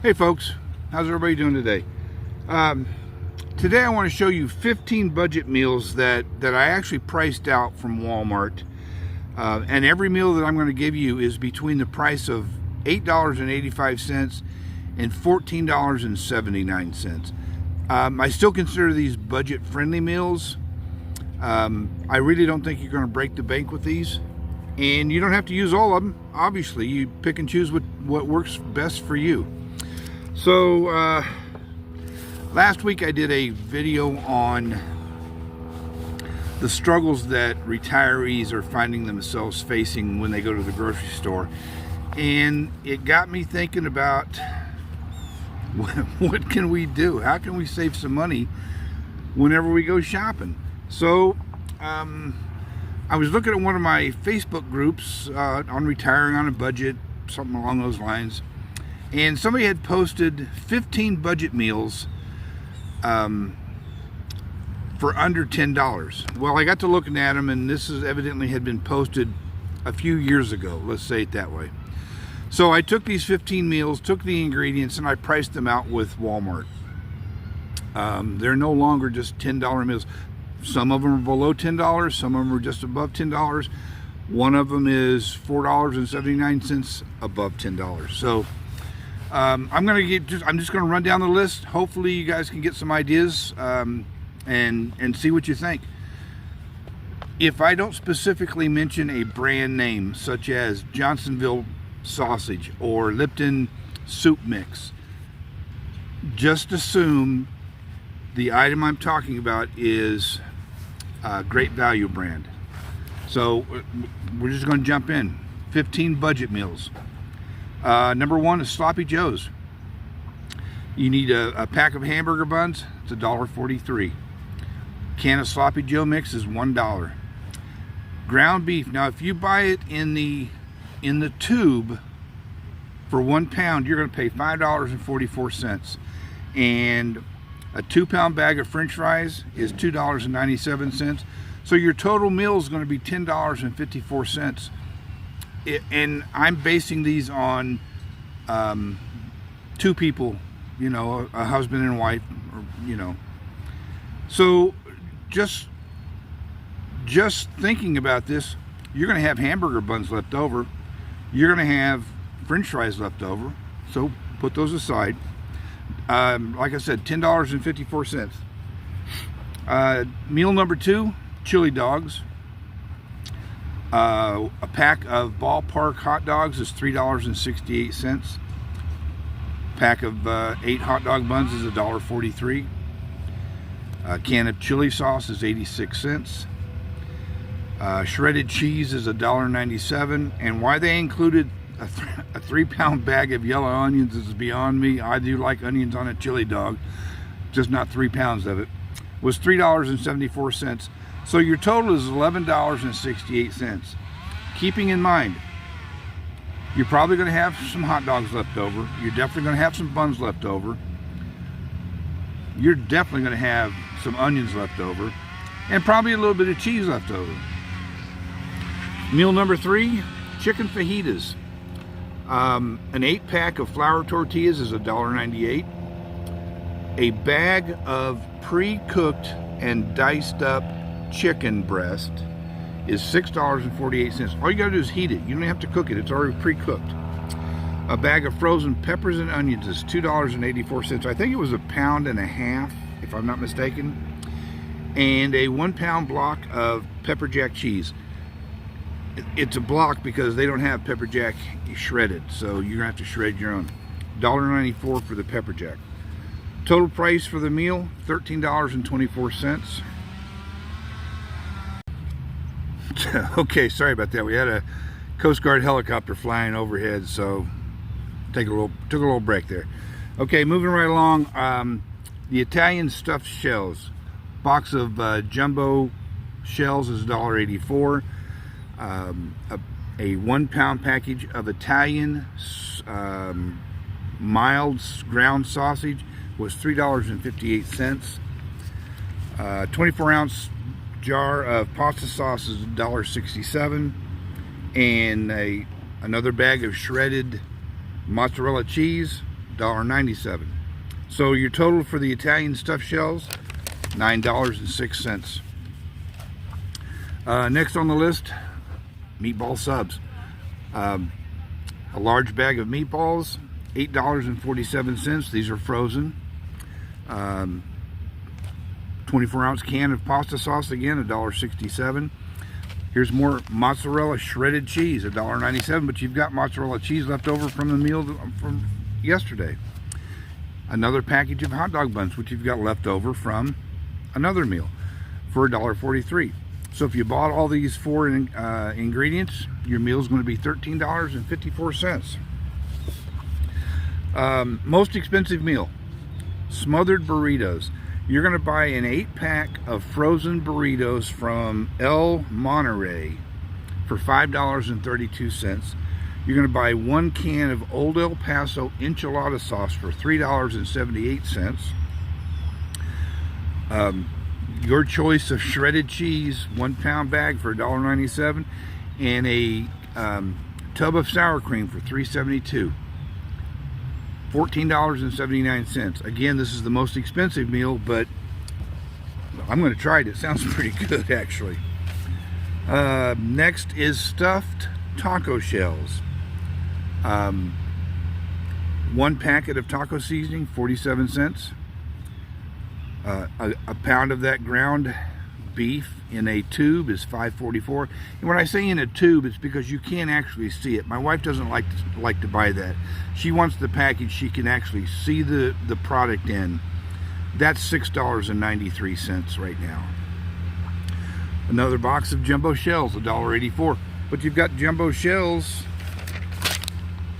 Hey folks, how's everybody doing today? Today I want to show you 15 budget meals that I actually priced out from Walmart. And every meal that I'm going to give you is between the price of $8.85 and $14.79. I still consider these budget friendly meals. I really don't think you're going to break the bank with these. And you don't have to use all of them. Obviously, you pick and choose what works best for you. So last week I did a video on the struggles that retirees are finding themselves facing when they go to the grocery store, and it got me thinking about what can we do? How can we save some money whenever we go shopping? So I was looking at one of my Facebook groups on retiring on a budget, something along those lines. And somebody had posted 15 budget meals for under $10. Well, I got to looking at them, and this is evidently had been posted a few years ago, let's say it that way. So I took these 15 meals, took the ingredients, and I priced them out with Walmart. They're no longer just $10 meals. Some of them are below $10, some of them are just above $10. One of them is $4.79 above $10. So I'm just going to run down the list. Hopefully you guys can get some ideas and see what you think. If I don't specifically mention a brand name such as Johnsonville sausage or Lipton soup mix, just assume the item I'm talking about is a Great Value brand. So we're just going to jump in. 15 budget meals. Number one is Sloppy Joe's. You need a pack of hamburger buns. It's $1.43. Can of Sloppy Joe mix is $1. Ground beef. Now, if you buy it in the tube for 1 pound, you're going to pay $5.44. And a 2-pound bag of French fries is $2.97. So your total meal is going to be $10.54. And I'm basing these on two people, you know, a husband and wife, or, you know. So just thinking about this, you're going to have hamburger buns left over. You're going to have French fries left over. So put those aside. Like I said, $10.54. Meal number two, chili dogs. A pack of Ballpark hot dogs is $3.68. Pack of 8 hot dog buns is $1.43. A can of chili sauce is 86 cents. Shredded cheese is $1.97. And why they included a 3-pound bag of yellow onions is beyond me. I do like onions on a chili dog, just not 3 pounds of it. Was $3.74. So your total is $11.68. Keeping in mind, you're probably going to have some hot dogs left over. You're definitely going to have some buns left over. You're definitely going to have some onions left over, and probably a little bit of cheese left over. Meal number three, chicken fajitas. An 8-pack of flour tortillas is $1.98. A bag of pre-cooked and diced up chicken breast is $6.48. All you gotta do is heat it. You don't have to cook it. It's already pre-cooked. A bag of frozen peppers and onions is $2.84. I think it was 1.5 pounds, if I'm not mistaken. And a 1-pound block of pepper jack cheese. It's a block because they don't have pepper jack shredded, so you're gonna have to shred your own. $1.94 for the pepper jack. Total price for the meal, $13.24. Okay, sorry about that. We had a Coast Guard helicopter flying overhead, so took a little break there. Okay, moving right along. The Italian stuffed shells. Box of jumbo shells is $1.84. A 1-pound package of Italian mild ground sausage was $3.58. 24-ounce jar of pasta sauce is $1.67, and another bag of shredded mozzarella cheese $1.97. So your total for the Italian stuffed shells, $9.06. Next on the list, meatball subs. A large bag of meatballs, $8.47. These are frozen. 24-ounce can of pasta sauce, again, $1.67. Here's more mozzarella shredded cheese, $1.97, but you've got mozzarella cheese left over from the meal from yesterday. Another package of hot dog buns, which you've got left over from another meal, for $1.43. So if you bought all these four ingredients, your meal is going to be $13.54. Most expensive meal, smothered burritos. You're going to buy an 8-pack of frozen burritos from El Monterey for $5.32. You're going to buy 1 can of Old El Paso enchilada sauce for $3.78. Your choice of shredded cheese, 1-pound bag for $1.97, and a tub of sour cream for $3.72. $14.79. Again, this is the most expensive meal, but I'm going to try it. It sounds pretty good, actually. Next is stuffed taco shells. 1 packet of taco seasoning, 47 cents. A pound of that ground beef in a tube is $5.44. And when I say in a tube, it's because you can't actually see it. My wife doesn't like to buy that. She wants the package she can actually see the product in. That's $6.93 right now. Another box of jumbo shells, $1.84. But you've got jumbo shells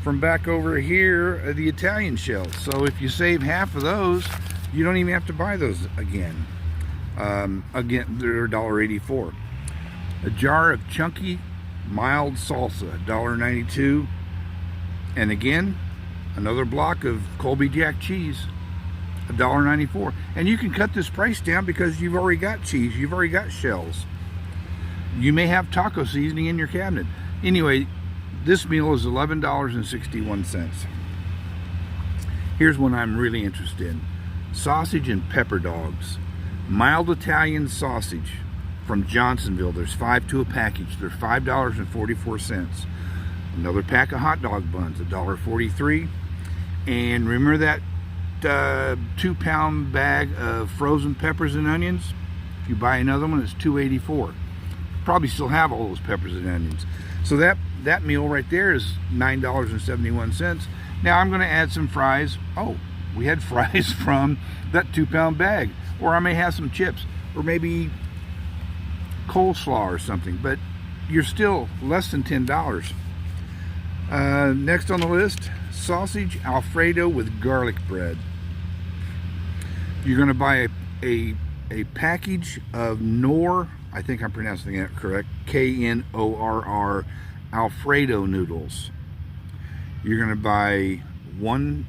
from back over here, the Italian shells. So if you save half of those, you don't even have to buy those again. Again, they're $1.84. A jar of chunky mild salsa, $1.92. And again, another block of Colby Jack cheese, $1.94. And you can cut this price down because you've already got cheese, you've already got shells. You may have taco seasoning in your cabinet. Anyway, this meal is $11.61. Here's one I'm really interested in. Sausage and pepper dogs. Mild Italian sausage from Johnsonville. There's 5 to a package. They're $5.44. Another pack of hot dog buns, $1.43. And remember that 2-pound bag of frozen peppers and onions? If you buy another one, it's $2.84. Probably still have all those peppers and onions. So that meal right there is $9.71. Now I'm going to add some fries. Oh, we had fries from that 2-pound bag. Or I may have some chips, or maybe coleslaw or something, but you're still less than $10. Next on the list, sausage Alfredo with garlic bread. You're going to buy a package of Knorr, I think I'm pronouncing that correct, Knorr Alfredo noodles. You're going to buy 1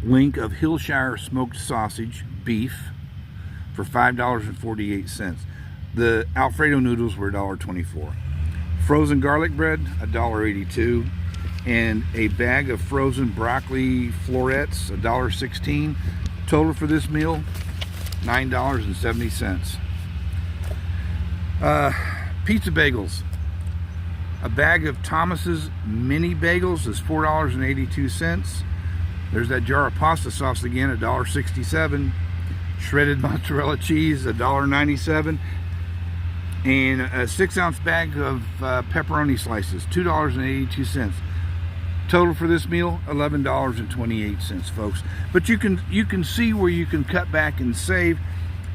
link of Hillshire smoked sausage, beef, for $5.48. The Alfredo noodles were $1.24. Frozen garlic bread, $1.82. And a bag of frozen broccoli florets, $1.16. Total for this meal, $9.70. Pizza bagels. A bag of Thomas's mini bagels is $4.82. There's that jar of pasta sauce again, $1.67. Shredded mozzarella cheese, $1.97. And a 6-ounce bag of pepperoni slices, $2.82. Total for this meal, $11.28, folks. But you can see where you can cut back and save.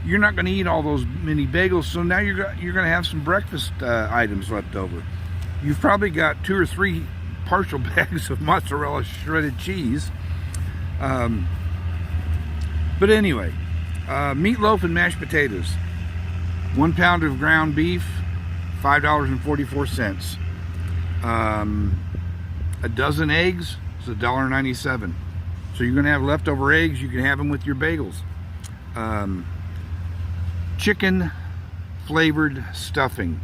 You're not going to eat all those mini bagels, so now you're going to have some breakfast items left over. You've probably got 2 or 3 partial bags of mozzarella shredded cheese. But anyway, meatloaf and mashed potatoes. 1 pound of ground beef, $5.44. A dozen eggs is $1.97. So you're going to have leftover eggs. You can have them with your bagels. Chicken flavored stuffing,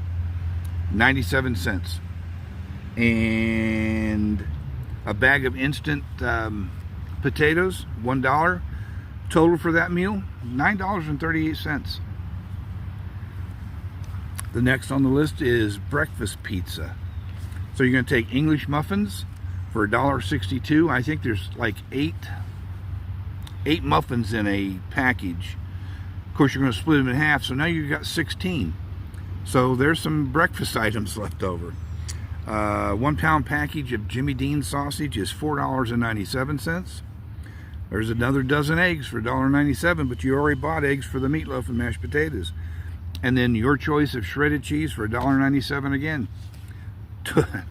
97 cents. And a bag of instant potatoes, $1. Total for that meal, $9.38. The next on the list is breakfast pizza. So you're going to take English muffins for $1.62. I think there's like eight muffins in a package. Of course, you're going to split them in half, so now you've got 16. So there's some breakfast items left over. 1 pound package of Jimmy Dean sausage is $4.97. There's another dozen eggs for $1.97, but you already bought eggs for the meatloaf and mashed potatoes. And then your choice of shredded cheese for $1.97 again.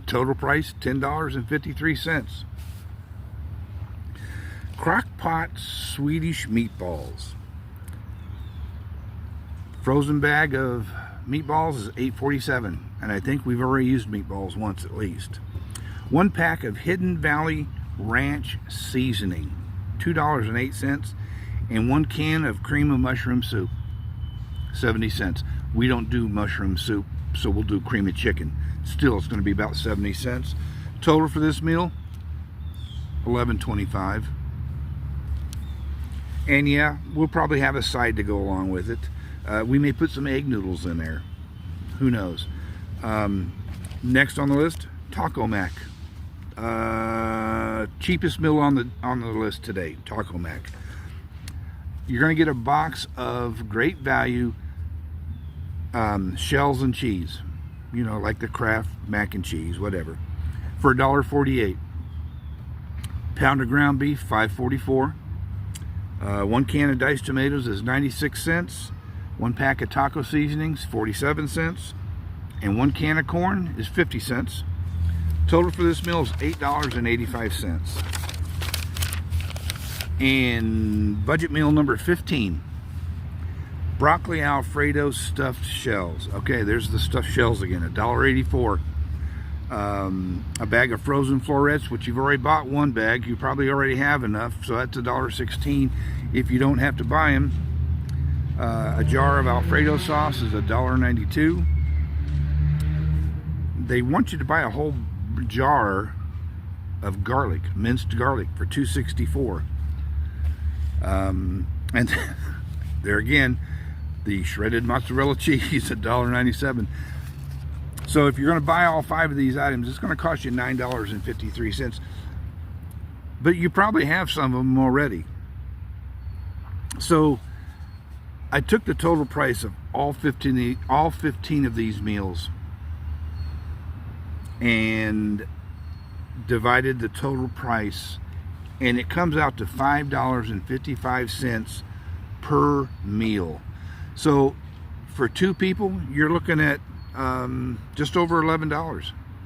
Total price, $10.53. Crock-pot Swedish meatballs. Frozen bag of meatballs is $8.47, and I think we've already used meatballs once at least. 1 pack of Hidden Valley Ranch seasoning, $2.08, and 1 can of cream of mushroom soup, 70 cents. We don't do mushroom soup, so we'll do cream of chicken. Still, it's going to be about 70 cents. Total for this meal, $11.25. And yeah, we'll probably have a side to go along with it. We may put some egg noodles in there. Who knows? Next on the list, Taco Mac. Cheapest meal on the list today, Taco Mac. You're going to get a box of great value shells and cheese. You know, like the Kraft mac and cheese, whatever, for $1.48. Pound of ground beef, $5.44. 1 can of diced tomatoes is 96 cents. 1 pack of taco seasonings, 47 cents. And 1 can of corn is 50 cents. Total for this meal is $8.85. And budget meal number 15. Broccoli Alfredo stuffed shells. Okay, there's the stuffed shells again, $1.84. A bag of frozen florets, which you've already bought 1 bag. You probably already have enough, so that's $1.16 if you don't have to buy them. A jar of Alfredo sauce is $1.92. They want you to buy a whole jar of garlic, minced garlic, for $2.64. And there again, the shredded mozzarella cheese at $1.97. So if you're going to buy all 5 of these items, it's going to cost you $9.53. But you probably have some of them already. So I took the total price of all 15 of these meals and divided the total price, and it comes out to $5.55 per meal. So for 2 people, you're looking at just over $11,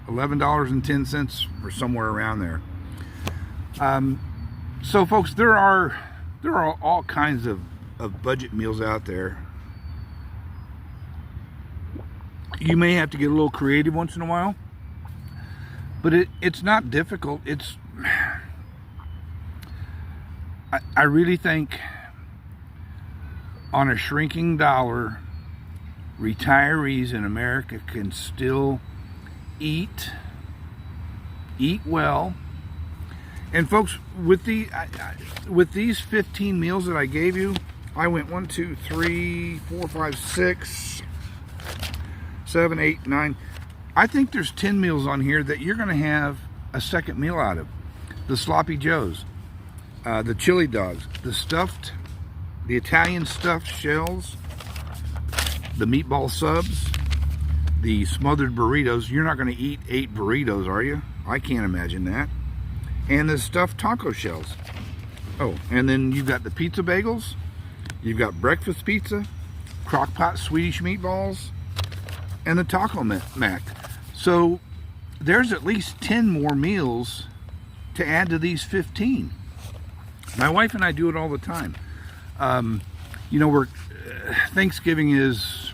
$11.10 or somewhere around there. So folks, there are all kinds of budget meals out there. You may have to get a little creative once in a while, but it's not difficult. I really think on a shrinking dollar, retirees in America can still eat well. And folks, with these 15 meals that I gave you, I went 1, 2, 3, 4, 5, 6, 7, 8, 9. I think there's 10 meals on here that you're going to have a second meal out of. The sloppy joes, the chili dogs, the Italian stuffed shells, the meatball subs, the smothered burritos. You're not going to eat 8 burritos, are you? I can't imagine that. And the stuffed taco shells. Oh, and then you've got the pizza bagels. You've got breakfast pizza, crock-pot Swedish meatballs, and the Taco Mac. So there's at least 10 more meals to add to these 15. My wife and I do it all the time. You know, Thanksgiving is,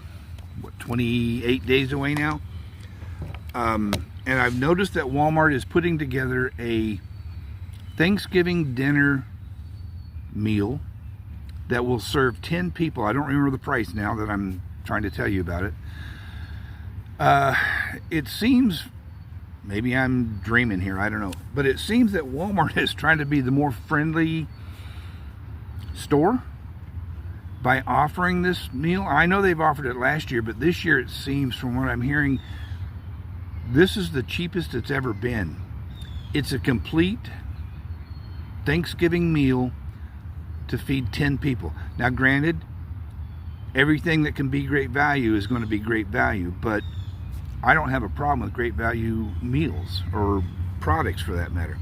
28 days away now? And I've noticed that Walmart is putting together a Thanksgiving dinner meal that will serve 10 people. I don't remember the price now that I'm trying to tell you about it. It seems Maybe I'm dreaming here, I don't know. But it seems that Walmart is trying to be the more friendly store by offering this meal. I know they've offered it last year, but this year it seems, from what I'm hearing, this is the cheapest it's ever been. It's a complete Thanksgiving meal to feed 10 people. Now granted, everything that can be great value is going to be great value, but I don't have a problem with great value meals or products for that matter.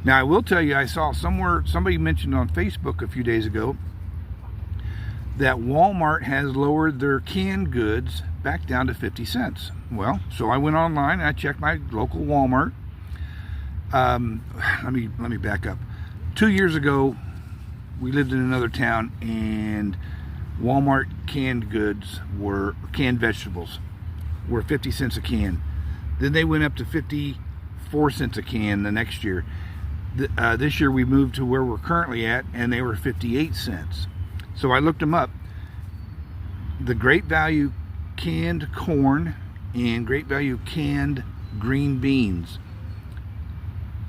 Now I will tell you, I saw somewhere, somebody mentioned on Facebook a few days ago that Walmart has lowered their canned goods back down to 50 cents. Well, so I went online and I checked my local Walmart. Let me back up. 2 years ago, we lived in another town, and Walmart canned vegetables were 50 cents a can. Then they went up to 54 cents a can the next year. This year we moved to where we're currently at, and they were 58 cents. So I looked them up. The Great Value canned corn and Great Value canned green beans,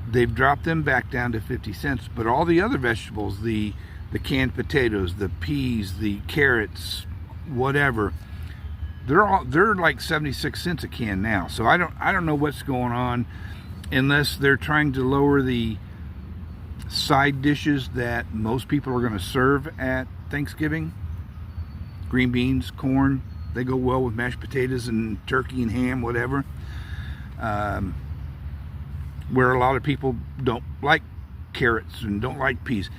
they've dropped them back down to 50 cents. But all the other vegetables, the canned potatoes, the peas, the carrots, whatever, they're like 76 cents a can now. So I don't know what's going on, unless they're trying to lower the side dishes that most people are going to serve at Thanksgiving. Green beans, corn, they go well with mashed potatoes and turkey and ham, whatever. Where a lot of people don't like carrots and don't like peas.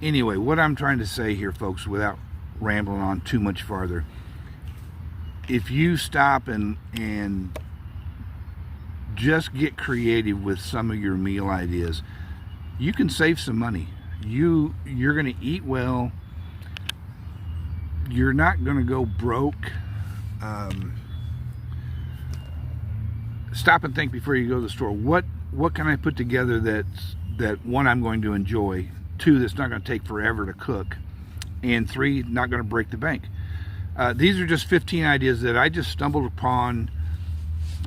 Anyway, what I'm trying to say here, folks, without rambling on too much farther, if you stop and just get creative with some of your meal ideas, you can save some money. You're going to eat well. You're not going to go broke. Stop and think before you go to the store. What can I put together that one, I'm going to enjoy, two, that's not going to take forever to cook, and three, not going to break the bank. These are just 15 ideas that I just stumbled upon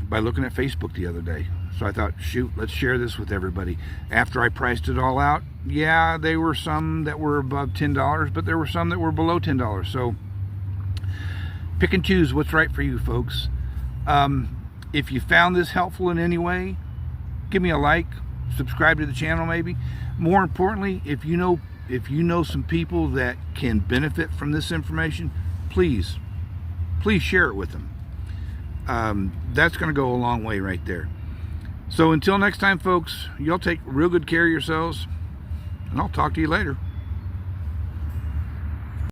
by looking at Facebook the other day. So I thought, shoot, let's share this with everybody. After I priced it all out, yeah, there were some that were above $10, but there were some that were below $10. So pick and choose what's right for you, folks. If you found this helpful in any way, give me a like, subscribe to the channel maybe. More importantly, if you know some people that can benefit from this information, please share it with them. That's going to go a long way right there. So until next time, folks, y'all take real good care of yourselves, and I'll talk to you later.